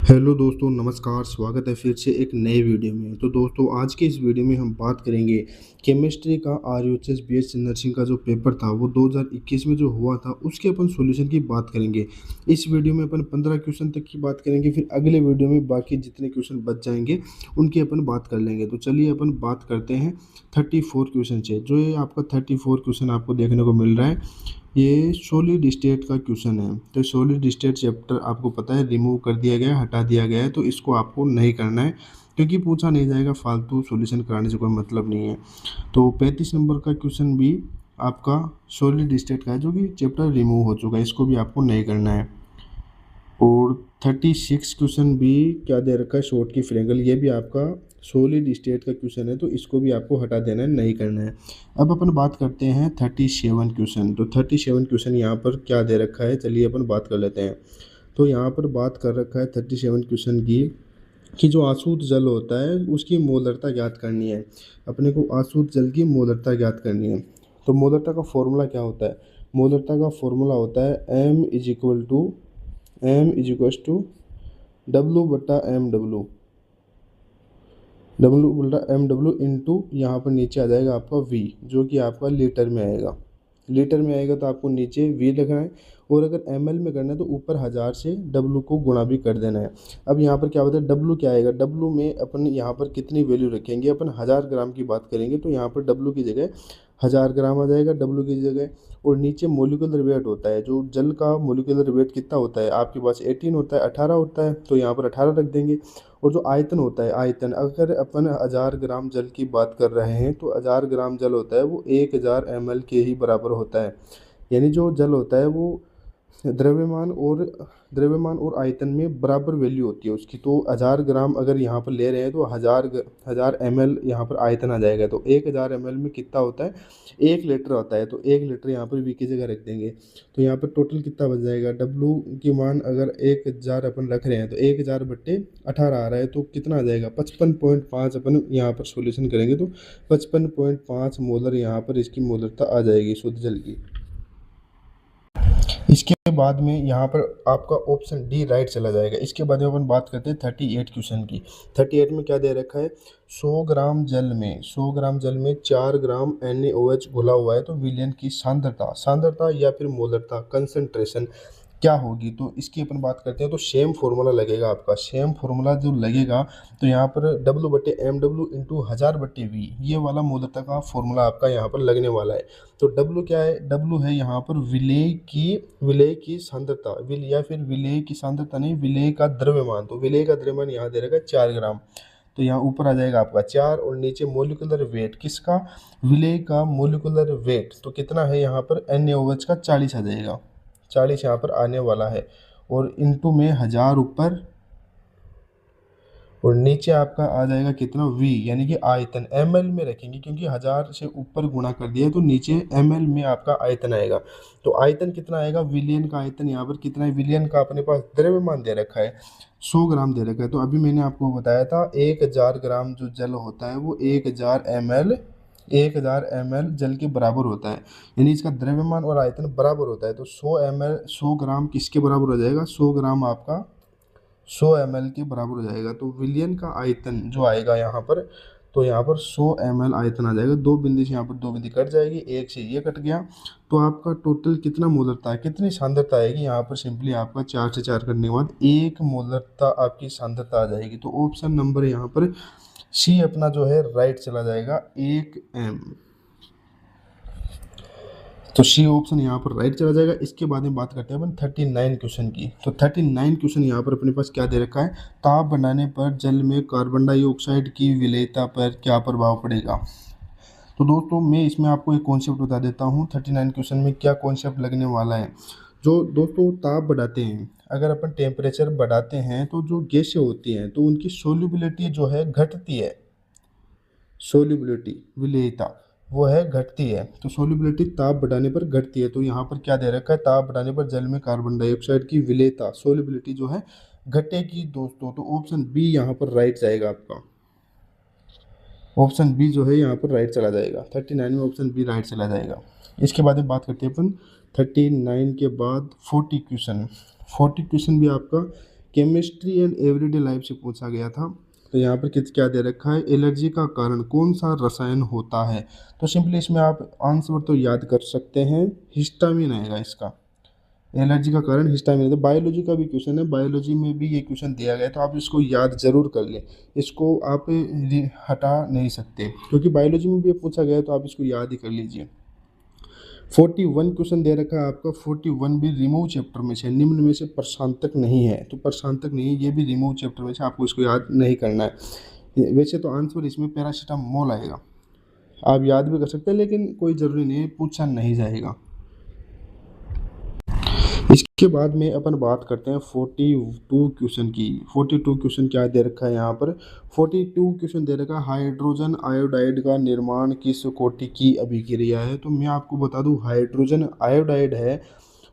Hello दोस्तों, नमस्कार। स्वागत है फिर से एक नए वीडियो में। तो दोस्तों, आज के इस वीडियो में हम बात करेंगे केमिस्ट्री का आरयूएचएस बीएससी नर्सिंग का जो पेपर था वो 2021 में जो हुआ था उसके अपन सॉल्यूशन की बात करेंगे। इस वीडियो में अपन 15 क्वेश्चन तक की बात करेंगे, फिर अगले वीडियो में बाकी जितने क्वेश्चन बच जाएंगे उनकी अपन बात कर लेंगे। तो चलिए अपन बात करते हैं 34 क्वेश्चन से। जो ये आपका 34 क्वेश्चन आपको देखने को मिल रहा है, ये सॉलिड स्टेट का क्वेश्चन है। तो सॉलिड स्टेट चैप्टर आपको पता है रिमूव कर दिया गया है, हटा दिया गया है, तो इसको आपको नहीं करना है क्योंकि पूछा नहीं जाएगा। फालतू सॉल्यूशन कराने से कोई मतलब नहीं है। तो 35 नंबर का क्वेश्चन भी आपका सॉलिड स्टेट का है, जो कि चैप्टर रिमूव हो चुका है, इसको भी आपको नहीं करना है। और 36 क्वेश्चन भी क्या दे रखा है, शॉर्ट की फ्रेंगल, ये भी आपका सॉलिड स्टेट का क्वेश्चन है, तो इसको भी आपको हटा देना है, नहीं करना है। अब अपन बात करते हैं 37 क्वेश्चन। तो 37 क्वेश्चन यहाँ पर क्या दे रखा है, चलिए अपन बात कर लेते हैं। तो यहाँ पर बात कर रखा है 37 क्वेश्चन की कि जो आसूत जल होता है उसकी मोलरता ज्ञात करनी है। अपने को आसूत जल की मोलरता ज्ञात करनी है। तो मोलरता का फॉर्मूला क्या होता है? मोलरता का फॉर्मूला होता है M is equal to W/mW into यहाँ पर नीचे आ जाएगा आपका V, जो कि आपका लीटर में आएगा। लीटर में आएगा तो आपको नीचे V लिखना है, और अगर ml में करना है तो ऊपर 1000 से W को गुणा भी कर देना है। अब यहाँ पर क्या होता है, W क्या आएगा, W में अपन यहाँ पर कितनी वैल्यू रखेंगे, अपन 1000 ग्राम की बात करेंगे तो यहाँ पर W की जगह 1000 ग्राम आ जाएगा, W की जगह। और नीचे मोलिकुलर वेट होता है, जो जल का मोलिकुलर वेट कितना होता है आपके पास, 18 होता है, 18 होता है, तो यहाँ पर 18 रख देंगे। और जो आयतन होता है, आयतन अगर अपन 1000 ग्राम जल की बात कर रहे हैं तो 1000 ग्राम जल होता है वो 1000 ml के ही बराबर होता है। यानी जो जल होता है वो द्रव्यमान और आयतन में बराबर वैल्यू होती है उसकी। तो 1000 ग्राम अगर यहाँ पर ले रहे हैं तो 1000 ml यहाँ पर आयतन आ जाएगा। तो 1000 ml में कितना होता है, 1 लीटर होता है। तो 1 लीटर यहाँ पर V की जगह रख देंगे। तो यहाँ पर टोटल कितना बच जाएगा, W की मान अगर 1000 अपन रख रहे हैं तो 1000/18 आ रहा है, तो कितना आ जाएगा 55.5। अपन यहाँ पर सॉल्यूशन करेंगे तो 55.5 मोलर यहाँ पर इसकी मोलरता आ जाएगी शुद्ध जल की। इसके बाद में यहाँ पर आपका ऑप्शन डी राइट चला जाएगा। इसके बाद में अपन बात करते हैं 38 क्वेश्चन की। 38 में क्या दे रखा है, 100 ग्राम जल में 4 ग्राम NaOH घुला हुआ है, तो विलयन की सांद्रता या फिर मोलरता कंसंट्रेशन क्या होगी। तो इसकी अपन बात करते हैं। तो सेम फार्मूला लगेगा आपका, सेम फार्मूला जो लगेगा, तो यहाँ पर W/mW इंटू 1000/V, ये वाला मोलरता का फॉर्मूला आपका यहाँ पर लगने वाला है। तो W क्या है, W है यहाँ पर विलेय की सांद्रता, या फिर विलेय की सांद्रता नहीं, विलेय का द्रव्यमान। तो विलेय का द्रव्यमान यहाँ दे रखा है 4 ग्राम, तो यहाँ ऊपर आ जाएगा आपका 4, और नीचे मोलिकुलर वेट किसका, विलेय का मोलिकुलर वेट तो कितना है यहाँ पर, NaOH का 40 आ जाएगा, 40 यहाँ पर आने वाला है। और इंटू में 1000 ऊपर, और नीचे आपका आ जाएगा कितना, V, यानी कि आयतन ml में रखेंगे क्योंकि 1000 से ऊपर गुणा कर दिया है, तो नीचे ml में आपका आयतन आएगा। तो आयतन कितना आएगा, विलियन का आयतन यहाँ पर कितना है, विलियन का अपने पास द्रव्यमान दे रखा है 100 ग्राम दे रखा है। तो अभी मैंने आपको बताया था 1000 ग्राम जो जल होता है वो 1000 ml जल के बराबर होता है, यानी इसका द्रव्यमान और आयतन बराबर होता है। तो 100 ग्राम किसके बराबर हो जाएगा, 100 ग्राम आपका 100 ml के बराबर हो जाएगा। तो विलियन का आयतन जो आएगा यहाँ पर, तो यहाँ पर 100 ml आयतन आ जाएगा। 2 बिंदु से यहाँ पर 2 बिंदु कट जाएगी, एक से ये कट गया, तो आपका टोटल कितना मोलरता है, कितनी सांद्रता आएगी, यहाँ पर सिंपली आपका 4 से 4 करने के बाद 1 मोलरता आपकी सांद्रता आ जाएगी। तो ऑप्शन नंबर यहाँ पर सी अपना जो है राइट चला जाएगा, 1 m। तो सी ऑप्शन यहाँ पर राइट चला जाएगा। इसके बाद में बात करते हैं अपन 39 क्वेश्चन की। तो 39 क्वेश्चन यहाँ पर अपने पास क्या दे रखा है, ताप बढ़ाने पर जल में कार्बन डाइऑक्साइड की विलेयता पर क्या प्रभाव पड़ेगा। तो दोस्तों, मैं इसमें आपको एक कॉन्सेप्ट बता देता हूँ 39 क्वेश्चन में क्या कॉन्सेप्ट लगने वाला है। जो दोस्तों ताप बढ़ाते हैं, अगर अपन टेम्परेचर बढ़ाते हैं तो जो गैसें होती हैं तो उनकी सोल्यूबिलिटी जो है घटती है, सोल्यूबिलिटी विलेयता वो है घटती है। तो सोल्यूबिलिटी ताप बढ़ाने पर घटती है। तो यहाँ पर क्या दे रखा है, ताप बढ़ाने पर जल में कार्बन डाइऑक्साइड की विलेयता सोल्यूबिलिटी जो है घटेगी दोस्तों। तो ऑप्शन बी यहाँ पर राइट जाएगा आपका, ऑप्शन बी जो है यहाँ पर राइट चला जाएगा। 39 में ऑप्शन बी राइट चला जाएगा। इसके बाद में बात करते हैं अपन 39 के बाद 40 क्वेश्चन। 40 क्वेश्चन भी आपका केमिस्ट्री एंड एवरीडे लाइफ से पूछा गया था। तो यहाँ पर किस क्या दे रखा है, एलर्जी का कारण कौन सा रसायन होता है। तो सिंपली इसमें आप आंसर तो याद कर सकते हैं, हिस्टामिन आएगा इसका। एलर्जी का कारण हिस्टामिन है। तो बायोलॉजी का भी क्वेश्चन है, बायोलॉजी में भी ये क्वेश्चन दिया गया है, तो आप इसको याद जरूर कर लें। इसको आप हटा नहीं सकते क्योंकि बायोलॉजी में भी पूछा गया है, तो आप इसको याद ही कर लीजिए। 41 क्वेश्चन दे रखा है आपका, 41 भी रिमूव चैप्टर में से, निम्न में से प्रशांतक नहीं है। तो प्रशांतक नहीं है, ये भी रिमूव चैप्टर में से, आपको इसको याद नहीं करना है। वैसे तो आंसर इसमें पैरासीटामोल आएगा, आप याद भी कर सकते हैं, लेकिन कोई ज़रूरी नहीं है, पूछा नहीं जाएगा। इसके बाद में अपन बात करते हैं 42 क्वेश्चन की। 42 क्वेश्चन क्या दे रखा है यहाँ पर, 42 क्वेश्चन दे रखा है, हाइड्रोजन आयोडाइड का निर्माण किस कोटि की अभिक्रिया है। तो मैं आपको बता दूं, हाइड्रोजन आयोडाइड है,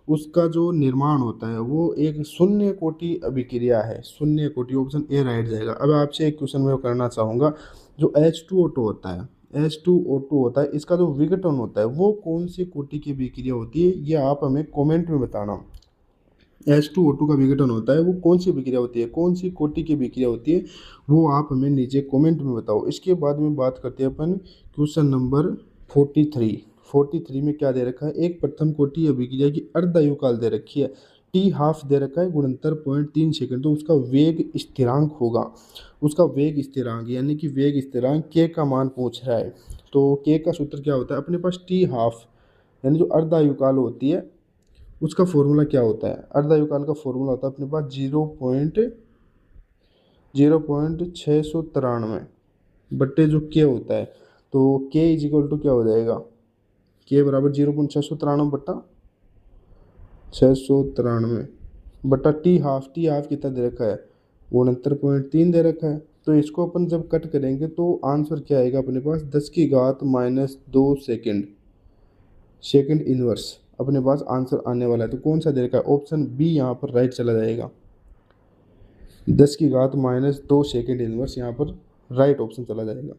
उसका जो निर्माण होता है वो एक शून्य कोटि अभिक्रिया है, शून्य कोटि, ऑप्शन ए राइट जाएगा। अब आपसे एक क्वेश्चन मैं करना चाहूँगा, जो H2O2 होता है, H2O2 होता है, इसका जो विघटन होता है वो कौन सी कोटि की अभिक्रिया होती है, ये आप हमें कमेंट में बताना। H2O2 का विघटन होता है वो कौन सी अभिक्रिया होती है, कौन सी कोटि की अभिक्रिया होती है, वो आप हमें नीचे कमेंट में बताओ। इसके बाद में बात करते हैं अपन क्वेश्चन नंबर 43। 43 में क्या दे रखा है, एक प्रथम कोटि अभिक्रिया की अर्धायुकाल दे रखी है, टी हाफ दे रखा है, गुणनतर 0.3 सेकंड। तो उसका वेग स्थिरांक होगा, उसका वेग स्थिरांक यानी कि वेग स्थिरांक के का मान पूछ रहा है। तो के का सूत्र क्या होता है, अपने पास टी हाफ यानी जो अर्धायुकाल होती है उसका फॉर्मूला क्या होता है, अर्धायुकाल का फॉर्मूला होता है अपने पास 0.693 बट्टे जो के होता है। तो के इज इक्वल टू क्या हो जाएगा, के बराबर 0.693 बट्टा 693 बट्टा टी हाफ, टी हाफ कितना दे रखा है, 69.3 दे रखा है। तो इसको अपन जब कट करेंगे तो आंसर क्या आएगा अपने पास, 10⁻² सेकेंड, सेकेंड इनवर्स अपने पास आंसर आने वाला है। तो कौन सा दे रखा है, ऑप्शन बी यहाँ पर राइट चला जाएगा, 10⁻² सेकेंड इनवर्स यहाँ पर राइट ऑप्शन चला जाएगा।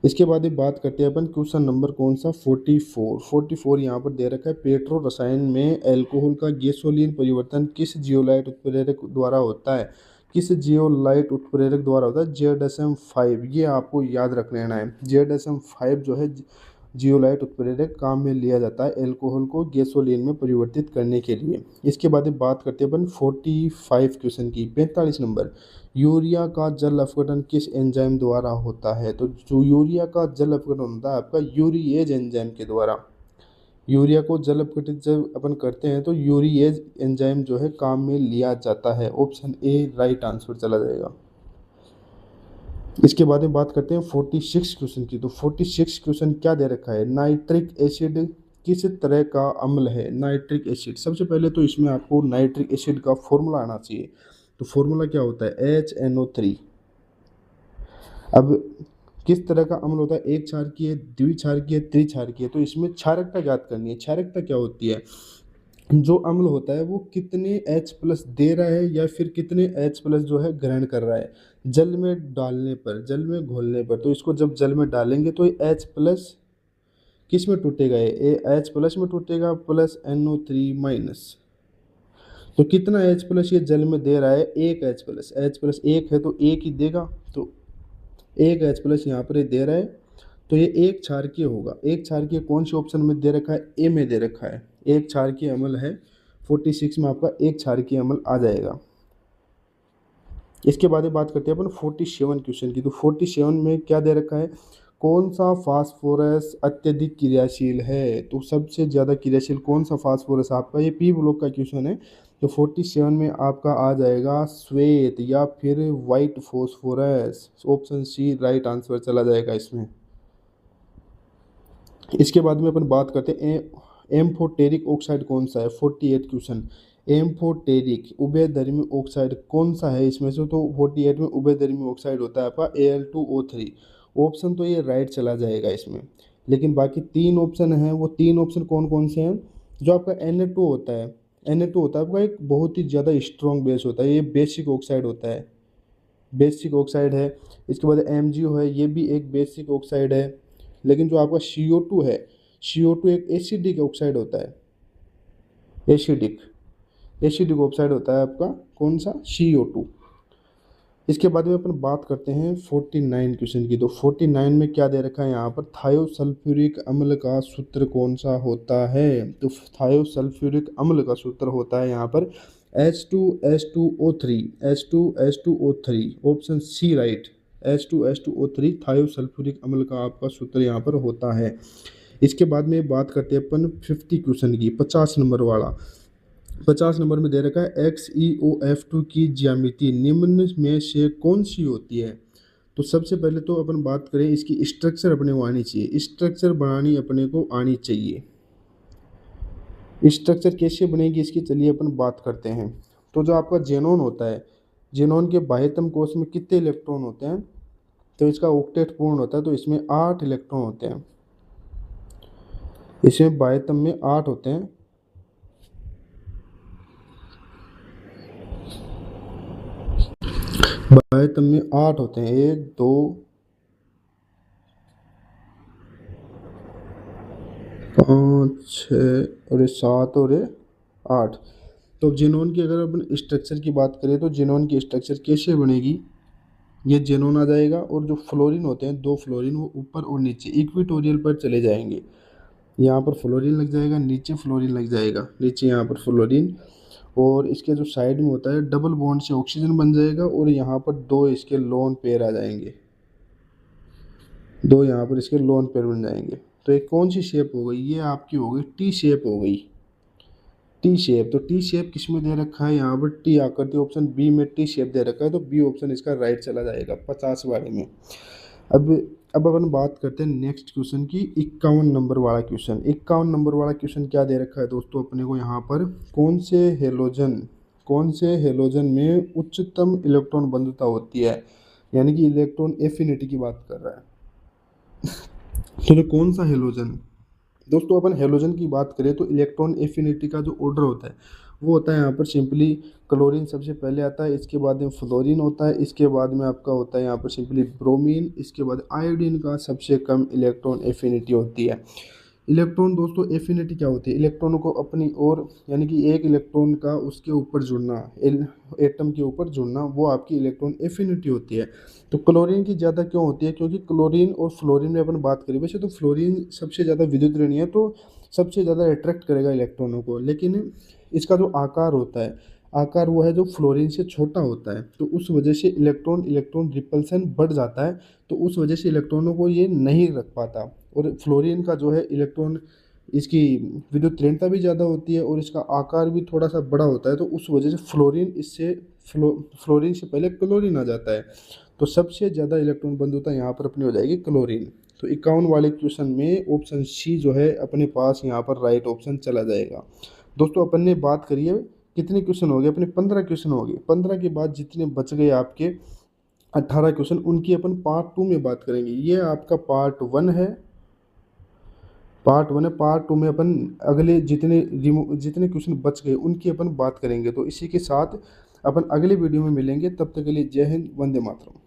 इसके बाद ये बात करते हैं अपन क्वेश्चन नंबर कौन सा, 44 यहाँ पर दे रखा है, पेट्रो रसायन में एल्कोहल का गैसोलीन परिवर्तन किस जियोलाइट उत्प्रेरक द्वारा होता है, किस जियोलाइट उत्प्रेरक द्वारा होता है, ZSM5। ये आपको याद रख लेना है, ZSM5 जो है जियोलाइट उत्प्रेरक काम में लिया जाता है एल्कोहल को गैसोलीन में परिवर्तित करने के लिए। इसके बाद बात करते हैं अपन 45 क्वेश्चन की। 45 नंबर, यूरिया का जल अपघटन किस एंजाइम द्वारा होता है। तो जो यूरिया का जल अपघटन होता है आपका यूरिएज एंजाइम के द्वारा। यूरिया को जल अपघटित जब अपन करते हैं तो यूरिएज एंजाइम जो है काम में लिया जाता है, ऑप्शन ए राइट आंसर चला जाएगा। इसके बाद में बात करते हैं 46 क्वेश्चन की। तो 46 क्वेश्चन क्या दे रखा है, नाइट्रिक एसिड किस तरह का अम्ल है। नाइट्रिक एसिड, सबसे पहले तो इसमें आपको नाइट्रिक एसिड का फॉर्मूला आना चाहिए। तो फॉर्मूला क्या होता है, HNO3। अब किस तरह का अम्ल होता है, एक क्षारकीय, द्विक्षारकीय, त्रिक्षारकीय। तो इसमें क्षारकता ज्ञात करनी है। क्षारकता क्या होती है, जो अम्ल होता है वो कितने H+ दे रहा है या फिर कितने H+ जो है ग्रहण कर रहा है जल में डालने पर, जल में घोलने पर। तो इसको जब जल में डालेंगे तो H+ किस में टूटेगा, ये H+ में टूटेगा प्लस NO3-। तो कितना H+ ये जल में दे रहा है, एक H+ एक है तो एक ही देगा, तो एक H+ यहाँ पर दे रहा है। तो ये एक क्षारकीय होगा। एक क्षारकीय कौन से ऑप्शन में दे रखा है, ए में दे रखा है, एक क्षारकीय अम्ल है। 46 में आपका एक क्षारकीय अम्ल आ जाएगा। इसके बाद बात करते हैं अपन 47 क्वेश्चन की। तो 47 में क्या दे रखा है, कौन सा फास्फोरस अत्यधिक क्रियाशील है। तो सबसे ज़्यादा क्रियाशील कौन सा फास्फोरस आपका, ये पी ब्लॉक का क्वेश्चन है। तो 47 में आपका आ जाएगा श्वेत या फिर white phosphorus, option C right answer चला जाएगा इसमें। इसके बाद में अपन बात करते हैं एम्फोटेरिक ऑक्साइड कौन सा है। 48 क्वेश्चन, एम्फोटेरिक उभयधर्मी ऑक्साइड कौन सा है इसमें से। तो 48 में उभयधर्मी ऑक्साइड होता है आपका Al2O3, ऑप्शन तो ये राइट चला जाएगा इसमें। लेकिन बाकी तीन ऑप्शन हैं, वो तीन ऑप्शन कौन कौन से हैं, जो आपका Na2 होता है, Na2 होता है आपका एक बहुत ही ज़्यादा स्ट्रॉन्ग बेस होता है, ये बेसिक ऑक्साइड होता है, बेसिक ऑक्साइड है। इसके बाद MgO है, ये भी एक बेसिक ऑक्साइड है। लेकिन जो आपका CO2 है, CO2 एक एसिडिक ऑक्साइड होता है, एसिडिक ऑक्साइड होता है आपका कौन सा, CO2। इसके बाद में अपन बात करते हैं 49 क्वेश्चन की। तो 49 में क्या दे रखा है यहाँ पर, थायोसल्फ्यूरिक अम्ल का सूत्र कौन सा होता है। तो थायोसल्फ्यूरिक अम्ल का सूत्र होता है यहाँ पर H2H2O3, H2H2O3, option C right, H2H2O3 थायोसल्फ्यूरिक अम्ल का आपका सूत्र यहाँ पर होता है। इसके बाद में बात करते हैं अपन 50 क्वेश्चन की, 50 नंबर वाला। 50 नंबर में दे रखा है XeOF2 की ज्यामिति निम्न में से कौन सी होती है। तो सबसे पहले तो अपन बात करें इसकी स्ट्रक्चर अपने को आनी चाहिए, स्ट्रक्चर बनानी अपने को आनी चाहिए। स्ट्रक्चर कैसे बनेगी इसकी, चलिए अपन बात करते हैं। तो जो आपका जेनोन होता है, जेनोन के बाह्यतम कोश में कितने इलेक्ट्रॉन होते हैं, तो इसका ऑक्टेट पूर्ण होता है, तो इसमें 8 इलेक्ट्रॉन होते हैं। इसमें बाह्यतम में 8 होते हैं। बाह्यतम में 8 होते हैं, 1 2 5 6 और 7 और 8। तो जेनोन की अगर अपन स्ट्रक्चर की बात करें तो जेनोन की स्ट्रक्चर कैसे बनेगी, ये जेनोन आ जाएगा और जो फ्लोरीन होते हैं 2 फ्लोरीन वो ऊपर और नीचे इक्विटोरियल पर चले जाएंगे। यहाँ पर फ्लोरीन लग जाएगा, नीचे फ्लोरीन लग जाएगा, नीचे यहाँ पर फ्लोरीन, और इसके जो साइड में होता है डबल बॉन्ड से ऑक्सीजन बन जाएगा और यहाँ पर 2 इसके लोन पेयर आ जाएंगे, 2 यहाँ पर इसके लोन पेयर बन जाएंगे। तो एक कौन सी शेप हो गई, ये आपकी हो गई टी शेप हो गई, टी शेप। तो टी शेप किस में दे रखा है, यहाँ पर टी आकृति, ऑप्शन बी में टी शेप दे रखा है, तो बी ऑप्शन इसका राइट चला जाएगा 50 वाले में। अब अपन बात करते हैं नेक्स्ट क्वेश्चन की, 51 नंबर वाला क्वेश्चन। 51 नंबर वाला क्वेश्चन क्या दे रखा है दोस्तों अपने को यहाँ पर, कौन से हेलोजन में उच्चतम इलेक्ट्रॉन बंधुता होती है, यानी कि इलेक्ट्रॉन एफिनिटी की बात कर रहा है। तो कौन सा हेलोजन, दोस्तों अपन हेलोजन की बात करें तो इलेक्ट्रॉन एफिनिटी का जो ऑर्डर होता है वो होता है यहाँ पर सिंपली क्लोरीन सबसे पहले आता है, इसके बाद में फ्लोरीन होता है, इसके बाद में आपका होता है यहाँ पर सिंपली ब्रोमीन, इसके बाद आयोडीन का सबसे कम इलेक्ट्रॉन एफिनिटी होती है। इलेक्ट्रॉन दोस्तों एफिनिटी क्या होती है, इलेक्ट्रॉनों को अपनी ओर, यानी कि एक इलेक्ट्रॉन का उसके ऊपर जुड़ना, एटम के ऊपर जुड़ना, वो आपकी इलेक्ट्रॉन एफिनिटी होती है। तो क्लोरीन की ज़्यादा क्यों होती है, क्योंकि क्लोरीन और फ्लोरीन में अपन बात करें, वैसे तो फ्लोरीन सबसे ज़्यादा विद्युत ऋणी है, तो सबसे ज़्यादा अट्रैक्ट करेगा इलेक्ट्रॉनों को, लेकिन इसका जो आकार होता है, आकार वो है जो फ्लोरीन से छोटा होता है, तो उस वजह से इलेक्ट्रॉन रिपल्सन बढ़ जाता है, तो उस वजह से इलेक्ट्रॉनों को ये नहीं रख पाता। और फ्लोरीन का जो है इलेक्ट्रॉन, इसकी विद्युत ऋणता भी ज़्यादा होती है और इसका आकार भी थोड़ा सा बड़ा होता है, तो उस वजह से फ्लोरीन से पहले क्लोरीन आ जाता है। तो सबसे ज़्यादा इलेक्ट्रॉन बंधुता यहाँ पर अपनी हो जाएगी क्लोरीन। तो 51 वाले क्वेश्चन में ऑप्शन सी जो है अपने पास यहाँ पर राइट ऑप्शन चला जाएगा। दोस्तों अपन ने बात करी है, कितने क्वेश्चन हो गए अपने, 15 क्वेश्चन हो गए। 15 के बाद जितने बच गए आपके 18 क्वेश्चन, उनकी अपन पार्ट 2 में बात करेंगे। ये आपका पार्ट 1 है, पार्ट 2 में अपन अगले जितने क्वेश्चन बच गए उनकी अपन बात करेंगे। तो इसी के साथ अपन अगले वीडियो में मिलेंगे, तब तक के लिए जय हिंद, वंदे मातरम।